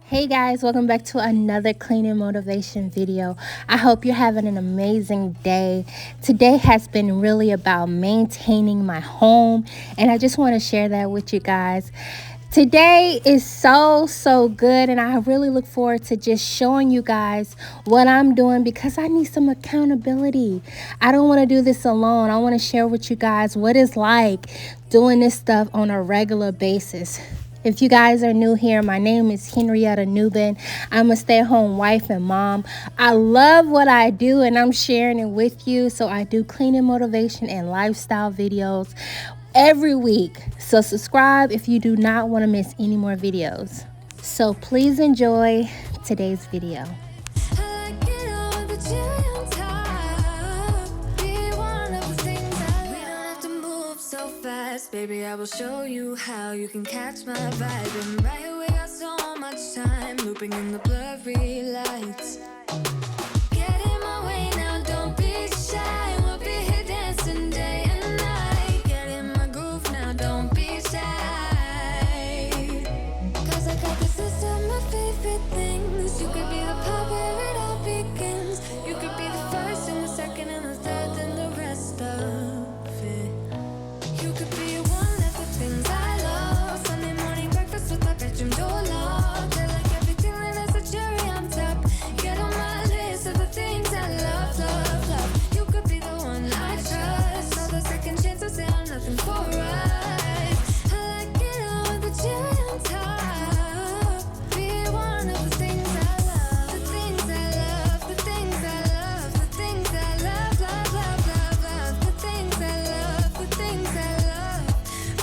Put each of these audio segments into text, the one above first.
Hey guys, welcome back to another cleaning motivation video. I hope you're having an amazing day. Today has been really about maintaining my home, and I just want to share that with you guys. Today is so good, and I really look forward to just showing you guys what I'm doing because I need some accountability. I don't want to do this alone. I want to share with you guys what it's like doing this stuff on a regular basis. If you guys are new here, my name is Henrietta Newbin. I'm a stay-at-home wife and mom. I love what I do and I'm sharing it with you. So I do cleaning motivation and lifestyle videos every week. So subscribe if you do not want to miss any more videos. So please enjoy today's video. Baby, I will show you how you can catch my vibe. And right here we got so much time, looping in the blurry lights. Get in my way now, don't be shy. We'll be here dancing day and night. Get in my groove now, don't be shy. Cause I got this list of my favorite things. You could be the part where it all begins. You could be the first and the second and the third and the rest of it. You could be one of the things I love. Sunday morning breakfast with my bedroom door locked. I like everything that has a cherry on top. Get on my list of the things I love. You could be the one I trust. All the second chances, they are nothing for us. I like it all with the cherry on top. Be one of the things I love. The things I love. The things I love. The things I love. Love. The things I love. The things I love.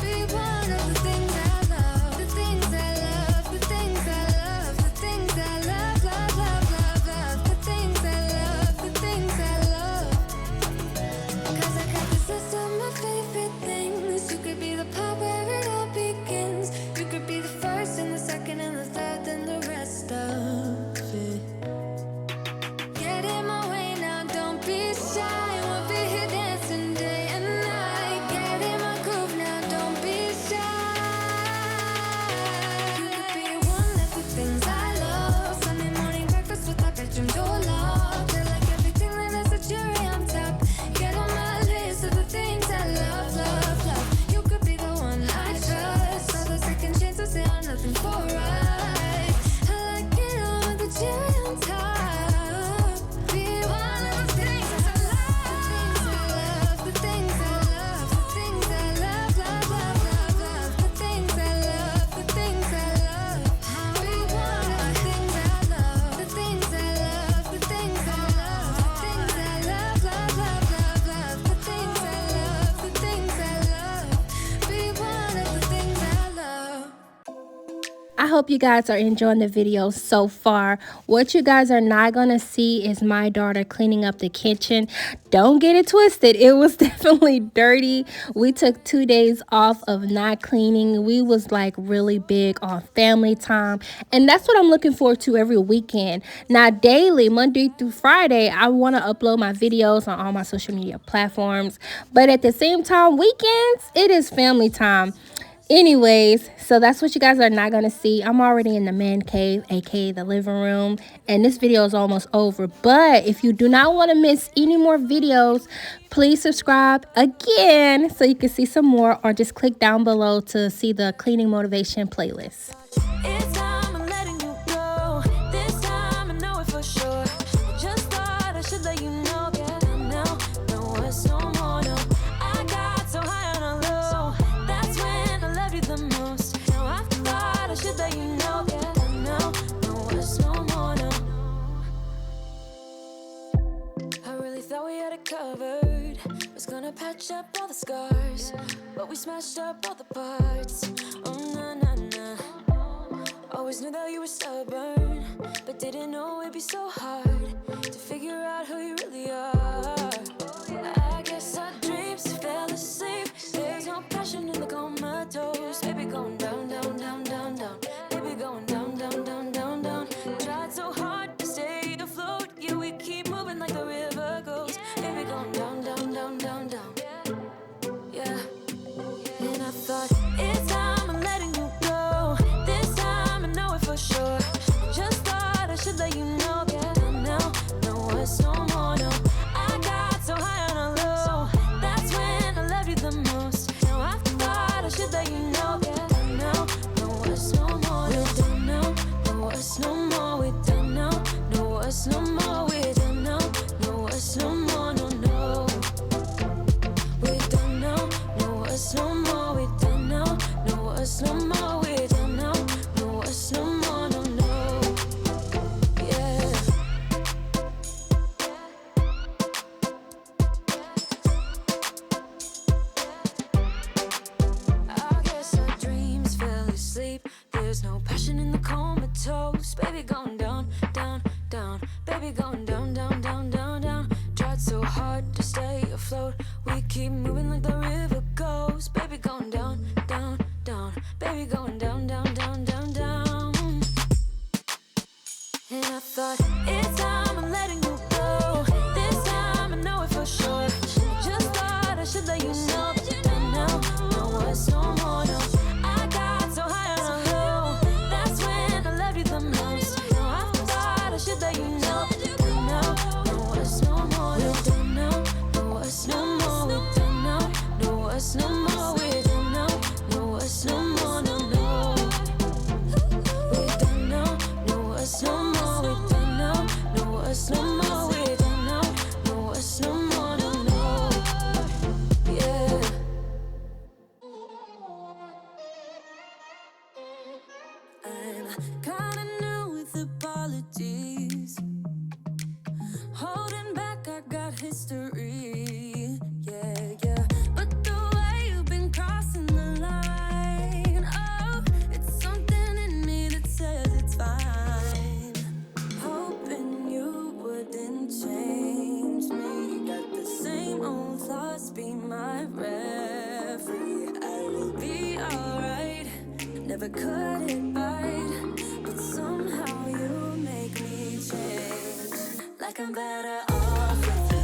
Be one of the things I love. The things I love. The things I love. The things I love. Love. The things I love. The things I love. Cause I got this list of my favorite things. You could be the part where it all begins. You could be the first and the second and the third and the rest of it. Get in my way now, don't be shy. We'll be here dancing day and night. Get in my groove now, don't be shy. You could be one of the things I love. Sunday morning breakfast with my bedroom door locked. I like everything that has a cherry on top. Get on my list of the things I love. You could be the one I trust. All the second chances, they are nothing for us. I like it all with the cherry on top. Be one of the things I love. The things I love. The things I love. The things I love. The things I love. Be one of the things I love. The things I love. The things I love. The things I love. The things I love. The things I love. Be one of the things I love. I hope you guys are enjoying the video so far. What you guys are not going to see is my daughter cleaning up the kitchen. Don't get it twisted. It was definitely dirty. We took 2 days off of not cleaning. We was like really big on family time. And that's what I'm looking forward to every weekend. Now daily, Monday through Friday, I want to upload my videos on all my social media platforms. But at the same time, weekends, it is family time. Anyways, so that's what you guys are not going to see. I'm already in the man cave, aka the living room, and this video is almost over. But if you do not want to miss any more videos, please subscribe again so you can see some more, or just click down below to see the cleaning motivation playlist. It's time I'm letting you go. This time I know it for sure. Just thought I should let you know. Yeah, no, what's no more, no. I got so high on a low. That's when I loved you the most. Now I thought I should let you know. Yeah, no, what's no more, no. I really thought we had it covered. Was gonna patch up all the scars, but we smashed up all the parts. Oh, nah. Always knew that you were stubborn, but didn't know it'd be so hard to figure out who you really are. I guess our dreams fell asleep. There's no passion in the comatose. Baby going down, down, down, down, down. Baby going down, down, down, down, down. Tried so hard to stay afloat. Yeah, we keep moving like the river goes. Baby going down, down, down, down, down. Yeah. And I thought, it's time I'm letting you go. This time I know it for sure. us no more, no. I got so high on a low, that's when I loved you the most. Now I thought I should let you know, yeah. Don't know us no more, we don't know us no more, we don't know us no more, we don't know us no more, no, no. We don't know us no more, we don't know us no more, we don't know us no more, no, no. Yeah. I guess our dreams fell asleep. There's no passion in the comatose. Baby going down, down, down. Baby going down, down, down, down, down. Tried so hard to stay afloat. We keep moving like the river goes. Baby going down, down, down. Baby going down, down, down, down, down. And I thought, it's time I'm letting you go. This time I know it for sure. Just thought I should let you know that you don't know us no more, no. I got so high on a low, that's when I loved you the most. Now I thought I should let you know that you don't know us no more, we don't know us no more, we don't know us no more, we don't know us no more, no, no. We don't know us no more, we don't know us no more, we don't know us no more, no, no. Yeah. I'm kinda new with apologies. Holding back, I got history. Yeah, yeah. But the way you've been crossing the line, oh, it's something in me that says it's fine. Hoping you wouldn't change me. Got the same old thoughts, be my referee. I will be alright. Never cut it right, but somehow you make me change. Like I'm better off with you.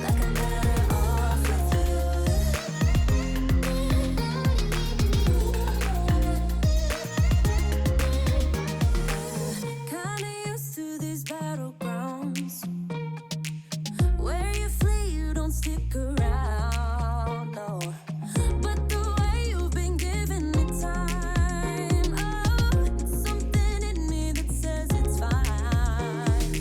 Like I'm better off with you. Kinda used to these battlegrounds where you flee, you don't stick around, no. But the way you've been giving me time, oh, it's something in me that says it's fine.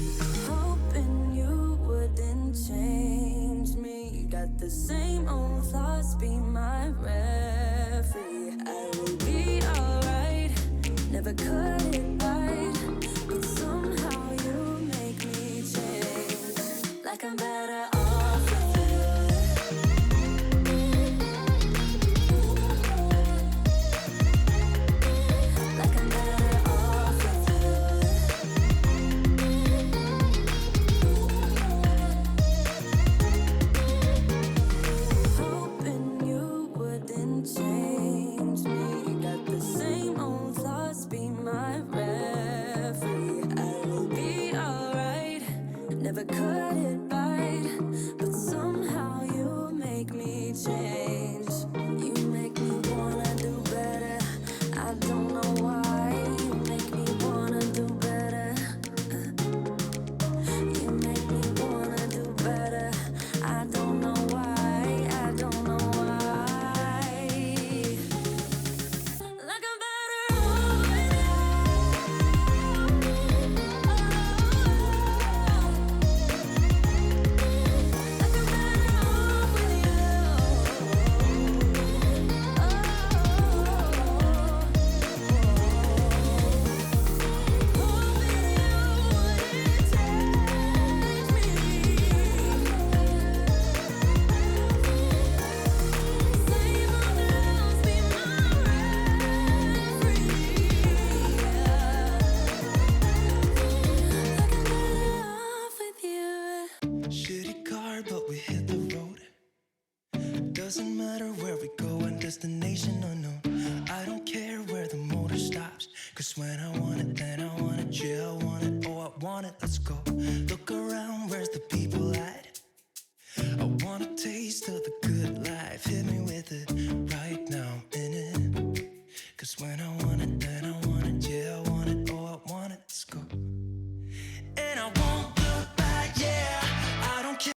Hoping you wouldn't change me. Got the same old thoughts, be my referee. I will be alright, never cut it right, but somehow you make me change. Like I'm better off with you. Like I'm better off with you. Hoping you wouldn't change me. Got the same old thoughts, be my referee. I will be alright, never cut it right, but somehow you make me change. You make me wanna do better, I don't know why. You make me wanna do better. You make me wanna do better, I don't know why, I don't know why. Like I'm better off with you. Like I'm better off with Doesn't matter where we go and destination unknown. I don't care where the motor stops, cause when I want it, then I want it, yeah, I